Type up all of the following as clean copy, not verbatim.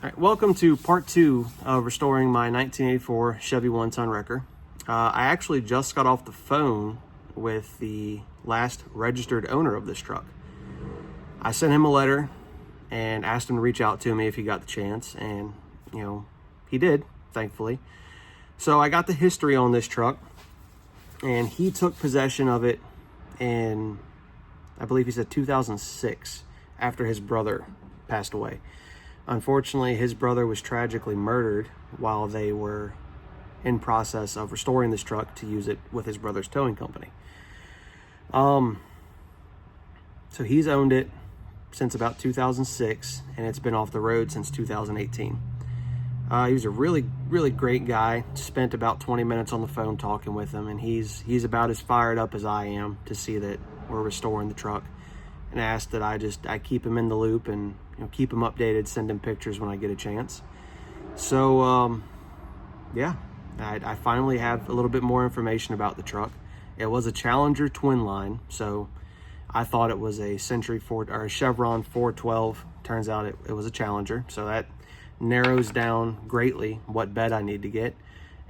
All right, welcome to part 2 of restoring my 1984 Chevy one-ton wrecker. I actually just got off the phone with the last registered owner of this truck. I sent him a letter and asked him to reach out to me if he got the chance, and he did, thankfully. So I got the history on this truck, and he took possession of it in, I believe he said 2006, after his brother passed away. Unfortunately, his brother was tragically murdered while they were in process of restoring this truck to use it with his brother's towing company. So he's owned it since about 2006, and it's been off the road since 2018. He was a really, really great guy. Spent about 20 minutes on the phone talking with him, and he's about as fired up as I am to see that we're restoring the truck. And asked that I keep him in the loop and keep him updated, send him pictures when I get a chance. So yeah, I finally have a little bit more information about the truck. It was a Challenger twin line, so I thought it was a a Chevron 412. Turns out it was a Challenger, so that narrows down greatly what bed I need to get.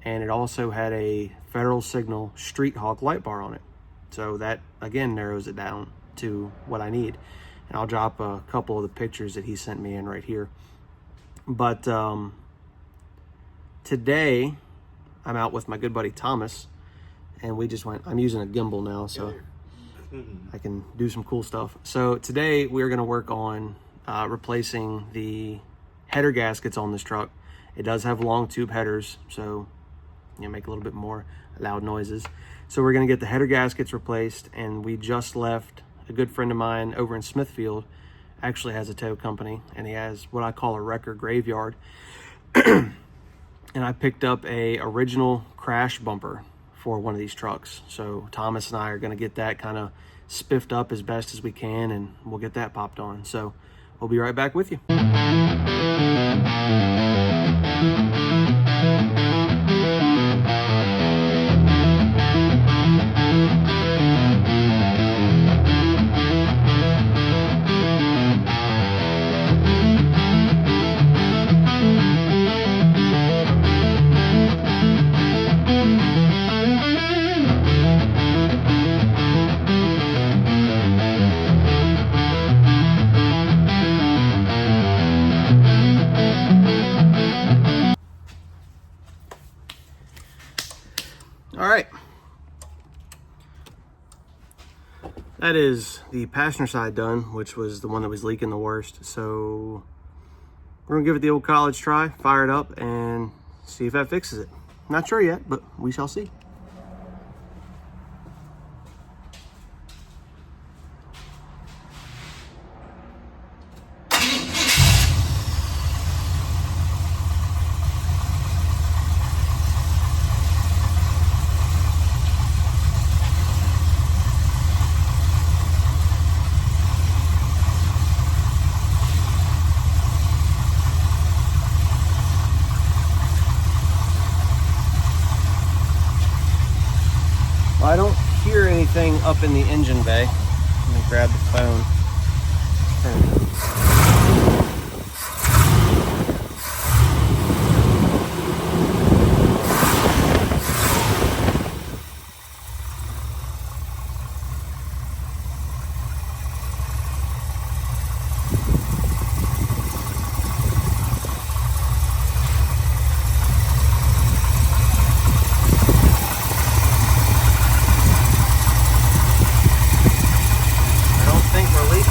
And it also had a Federal Signal Street Hawk light bar on it, so that again narrows it down to what I need. And I'll drop a couple of the pictures that he sent me in right here. But today I'm out with my good buddy Thomas, and we just went, I'm using a gimbal now so I can do some cool stuff. So today we're going to work on replacing the header gaskets on this truck. It does have long tube headers, so make a little bit more loud noises. So we're going to get the header gaskets replaced, and we just left. A good friend of mine over in Smithfield actually has a tow company, and he has what I call a wrecker graveyard. And I picked up a original crash bumper for one of these trucks. So Thomas and I are going to get that kind of spiffed up as best as we can, and we'll get that popped on. So we'll be right back with you. All right, that is the passenger side done, which was the one that was leaking the worst. So we're gonna give it the old college try, fire it up, and see if that fixes it. Not sure yet, but we shall see. I don't hear anything up in the engine bay. Let me grab the phone.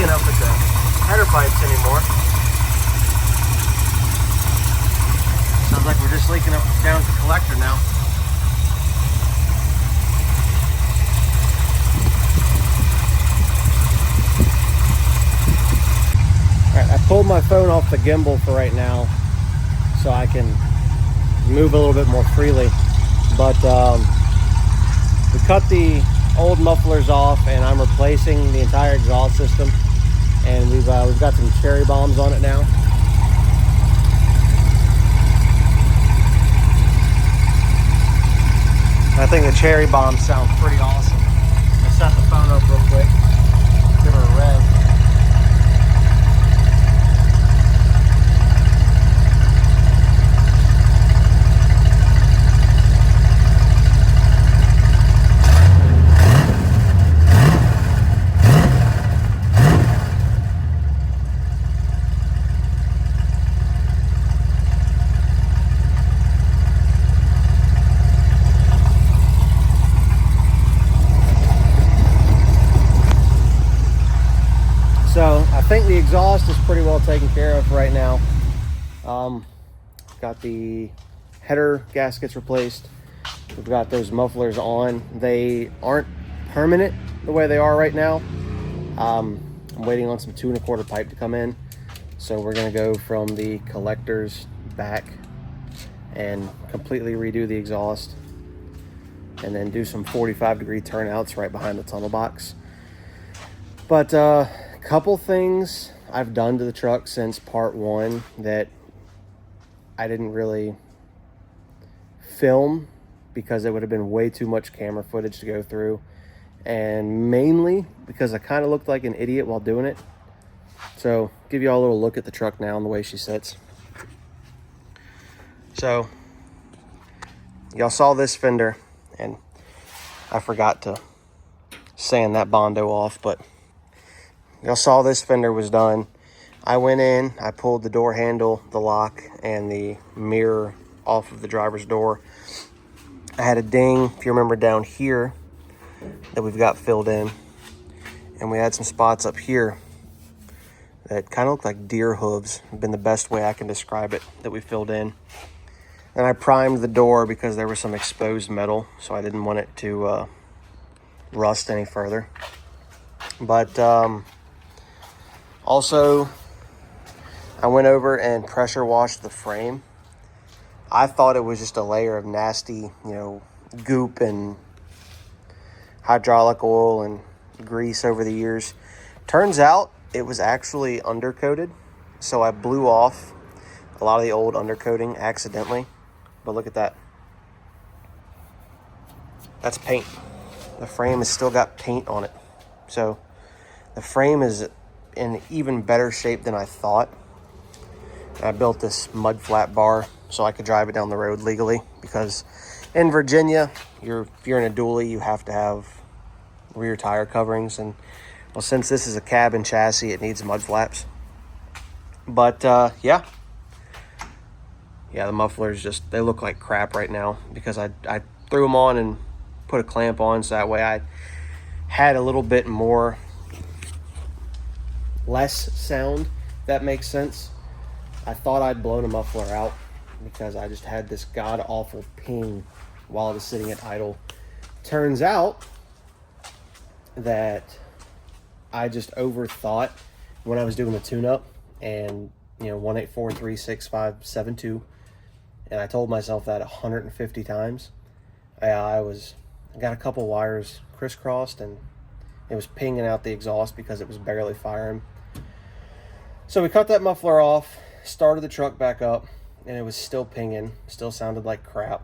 Up at the header pipes anymore. Sounds like we're just leaking up down to the collector now. Alright, I pulled my phone off the gimbal for right now so I can move a little bit more freely. But we cut the old mufflers off, and I'm replacing the entire exhaust system. And we've got some cherry bombs on it now. I think the cherry bombs sound pretty awesome. Let's set the phone up real quick. Give her a rev. exhaust is pretty well taken care of right now. Got the header gaskets replaced. We've got those mufflers on. They aren't permanent the way they are right now. I'm waiting on some 2 1/4 pipe to come in. So we're gonna go from the collectors back and completely redo the exhaust, and then do some 45-degree turnouts right behind the tunnel box. But a couple things I've done to the truck since part 1 that I didn't really film because it would have been way too much camera footage to go through, and mainly because I kind of looked like an idiot while doing it. So give you all a little look at the truck now and the way she sits. So y'all saw this fender, and I forgot to sand that Bondo off, but y'all saw this fender was done. I went in, I pulled the door handle, the lock, and the mirror off of the driver's door. I had a ding, if you remember, down here that we've got filled in, and we had some spots up here that kind of looked like deer hooves. Been the best way I can describe it, that we filled in. And I primed the door because there was some exposed metal, so I didn't want it to rust any further. But also, I went over and pressure washed the frame. I thought it was just a layer of nasty, goop and hydraulic oil and grease over the years. Turns out it was actually undercoated, so I blew off a lot of the old undercoating accidentally. But look at that. That's paint. The frame has still got paint on it. So the frame is in even better shape than I thought. I built this mud flat bar so I could drive it down the road legally, because in Virginia, if you're in a dually, you have to have rear tire coverings. And well, since this is a cab and chassis, it needs mud flaps. But yeah, the mufflers they look like crap right now because I threw them on and put a clamp on, so that way I had a little bit less sound, if that makes sense. I thought I'd blown a muffler out because I just had this god-awful ping while I was sitting at idle. Turns out that I just overthought when I was doing the tune-up, and 1843657 and I told myself that 150 times. I got a couple wires crisscrossed, and it was pinging out the exhaust because it was barely firing. So we cut that muffler off, started the truck back up, and it was still pinging, still sounded like crap.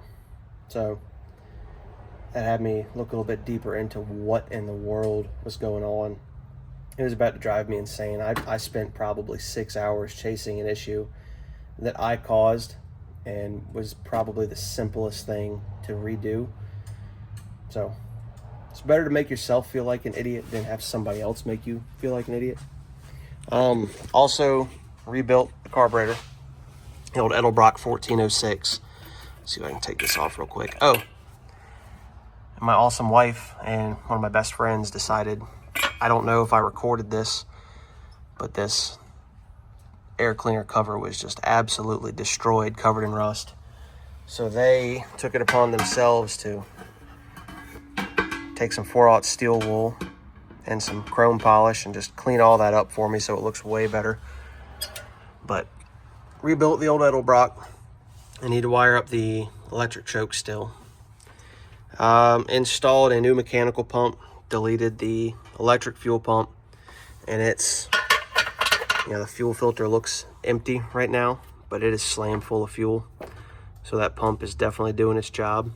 So that had me look a little bit deeper into what in the world was going on. It was about to drive me insane. I spent probably 6 hours chasing an issue that I caused, and was probably the simplest thing to redo. So it's better to make yourself feel like an idiot than have somebody else make you feel like an idiot. Also rebuilt the carburetor, the old Edelbrock 1406. Let's see if I can take this off real quick. Oh, and my awesome wife and one of my best friends decided, I don't know if I recorded this, but this air cleaner cover was just absolutely destroyed, covered in rust. So they took it upon themselves to take some 4/0 steel wool and some chrome polish and just clean all that up for me so it looks way better. But rebuilt the old Edelbrock. I need to wire up the electric choke still. Installed a new mechanical pump, deleted the electric fuel pump, and it's, the fuel filter looks empty right now, but it is slammed full of fuel. So that pump is definitely doing its job.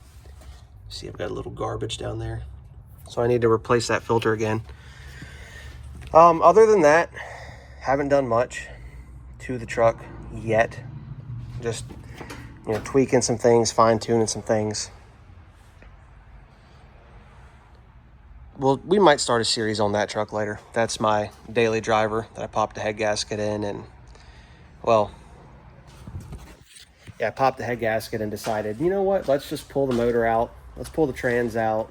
See, I've got a little garbage down there. So I need to replace that filter again. Other than that, haven't done much to the truck yet. Just, tweaking some things, fine-tuning some things. Well, we might start a series on that truck later. That's my daily driver that I popped the head gasket in, and, I popped the head gasket and decided, you know what, let's just pull the motor out. Let's pull the trans out,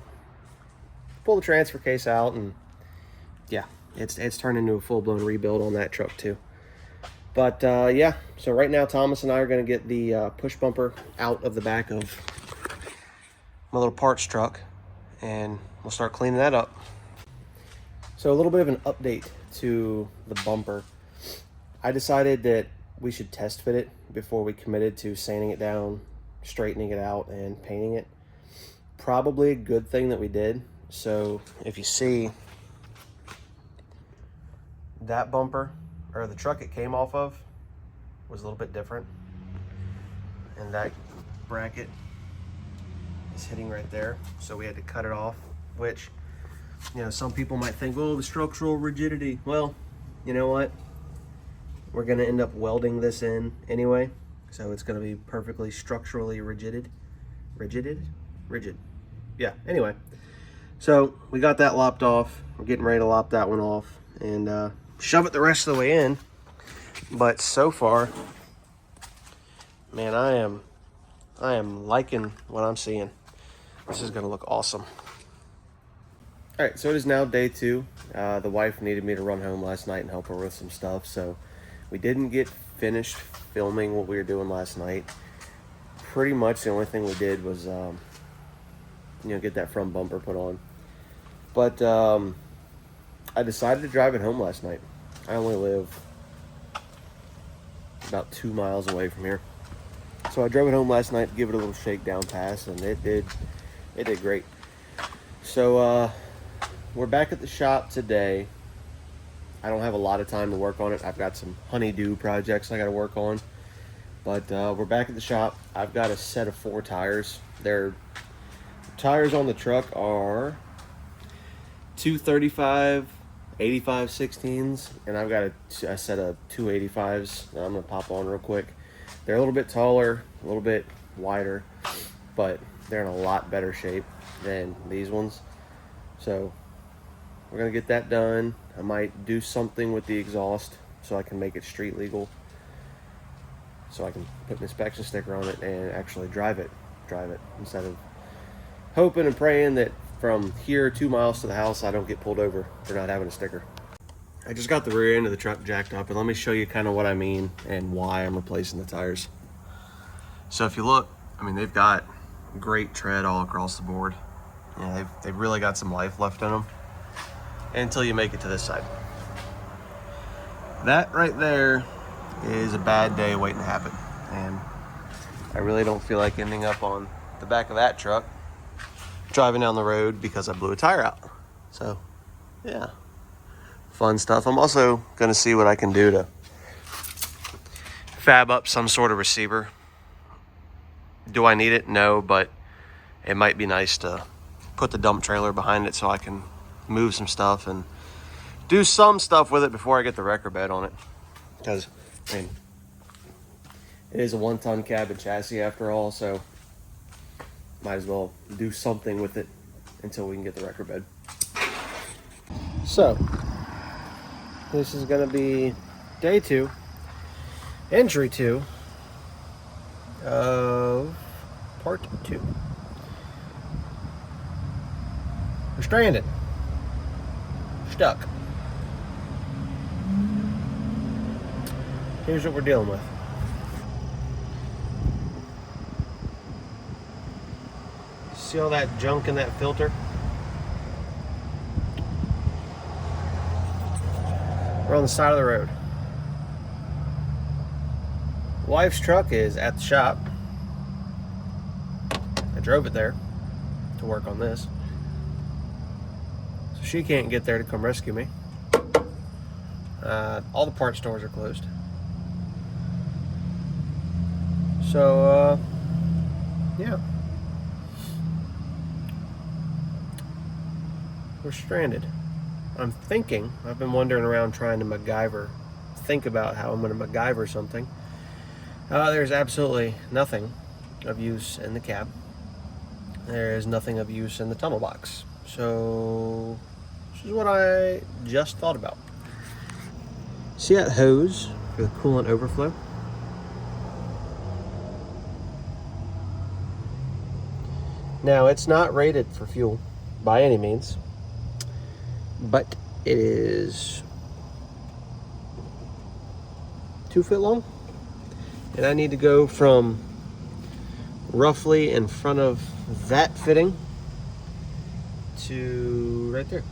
pull the transfer case out, and it's turned into a full-blown rebuild on that truck too. But yeah, so right now Thomas and I are going to get the push bumper out of the back of my little parts truck, and we'll start cleaning that up. So a little bit of an update to the bumper. I decided that we should test fit it before we committed to sanding it down, straightening it out, and painting it. Probably a good thing that we did. So if you see that bumper, or the truck it came off of, was a little bit different. And that bracket is hitting right there. So we had to cut it off, which, you know, some people might think, well, the structural rigidity. Well, you know what? We're gonna end up welding this in anyway. So it's gonna be perfectly structurally rigid. Yeah, anyway. So we got that lopped off. We're getting ready to lop that one off and shove it the rest of the way in. But so far, man, I am liking what I'm seeing. This is gonna look awesome. All right, so it is now day 2. The wife needed me to run home last night and help her with some stuff, so we didn't get finished filming what we were doing last night. Pretty much the only thing we did was, you know, get that front bumper put on. But I decided to drive it home last night. I only live about 2 miles away from here. So I drove it home last night to give it a little shakedown pass, and it did great. So we're back at the shop today. I don't have a lot of time to work on it. I've got some honeydew projects I got to work on. But we're back at the shop. I've got a set of 4 tires. The tires on the truck are 235 85/16s, and I've got a set of 285s that I'm going to pop on real quick. They're a little bit taller, a little bit wider, but they're in a lot better shape than these ones. So we're going to get that done. I might do something with the exhaust so I can make it street legal, so I can put an inspection sticker on it and actually drive it instead of hoping and praying that from here 2 miles to the house I don't get pulled over for not having a sticker. I just got the rear end of the truck jacked up, and let me show you kind of what I mean and why I'm replacing the tires. So if you look, I mean, they've got great tread all across the board. You know, they've really got some life left in them until you make it to this side. That right there is a bad day waiting to happen, and I really don't feel like ending up on the back of that truck driving down the road because I blew a tire out. So yeah, fun stuff. I'm also gonna see what I can do to fab up some sort of receiver. Do I need it? No, but it might be nice to put the dump trailer behind it so I can move some stuff and do some stuff with it before I get the wrecker bed on it. Because, I mean, it is a 1-ton cab and chassis after all, so might as well do something with it until we can get the wrecker bed. So, this is going to be day 2, entry 2 of part 2. We're stranded. Stuck. Here's what we're dealing with. See all that junk in that filter? We're on the side of the road. Wife's truck is at the shop. I drove it there to work on this, so she can't get there to come rescue me. All the parts stores are closed. So, yeah. We're stranded. I've been wandering around trying to think about how I'm going to MacGyver something. There's absolutely nothing of use in the cab. There is nothing of use in the tunnel box. So, this is what I just thought about. See that hose for the coolant overflow? Now, it's not rated for fuel by any means, but It is 2 foot long, and I need to go from roughly in front of that fitting to right there.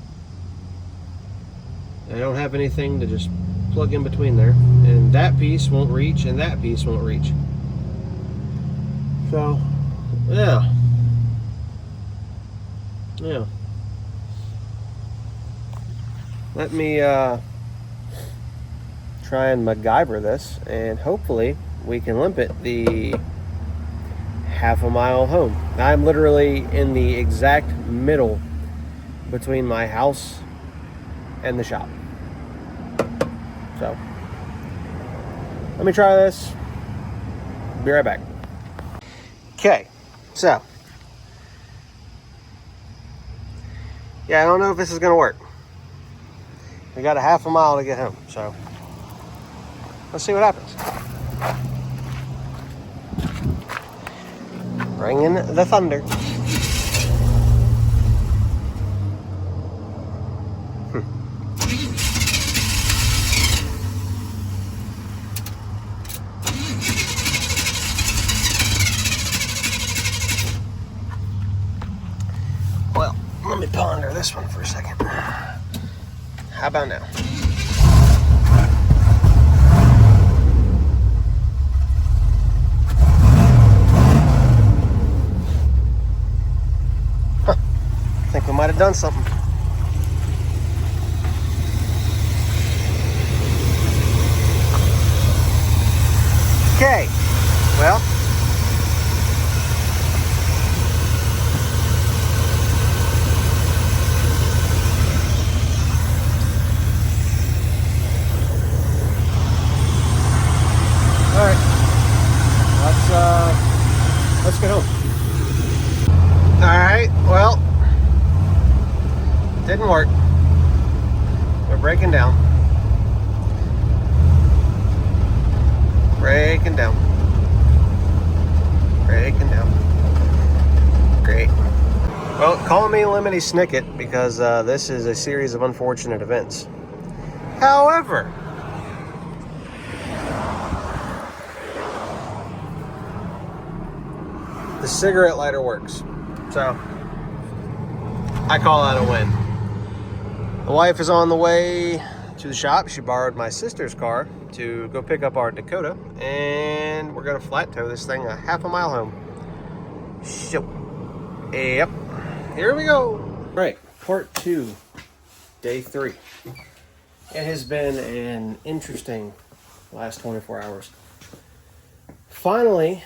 I don't have anything to just plug in between there, and that piece won't reach and that piece won't reach. So yeah, let me try and MacGyver this, and hopefully we can limp it the half a mile home. I'm literally in the exact middle between my house and the shop. So let me try this. Be right back. Okay, so yeah, I don't know if this is gonna work. We got a half a mile to get home, so let's see what happens. Bring in the thunder. Well, let me ponder this one for a second. How about now? I think we might have done something. Okay, well, all right, let's get home. All right, well, didn't work. We're breaking down. Breaking down. Breaking down. Great. Well, call me Lemony Snicket, because this is a series of unfortunate events. However, the cigarette lighter works. So I call that a win. The wife is on the way to the shop. She borrowed my sister's car to go pick up our Dakota, and we're gonna flat tow this thing a half a mile home. So, yep, here we go. Right, part 2, day 3. It has been an interesting last 24 hours. Finally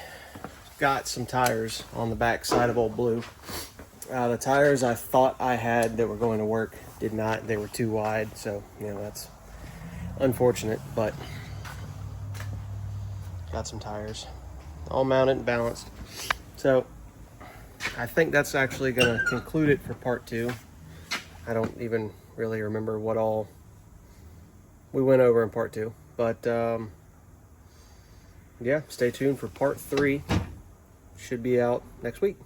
got some tires on the back side of Old Blue. The tires I thought I had that were going to work did not. They were too wide, so that's unfortunate, but got some tires all mounted and balanced. So I think that's actually going to conclude it for part 2. I don't even really remember what all we went over in part 2, but yeah, stay tuned for part 3. Should be out next week.